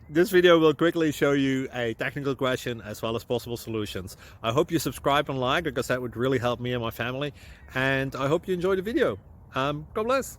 This video will quickly show you a technical question as well as possible solutions. I hope you subscribe and like, because that would really help me and my family. And I hope you enjoy the video. God bless.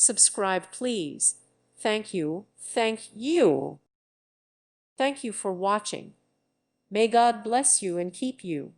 Subscribe, please. Thank you. Thank you. Thank you for watching. May God bless you and keep you.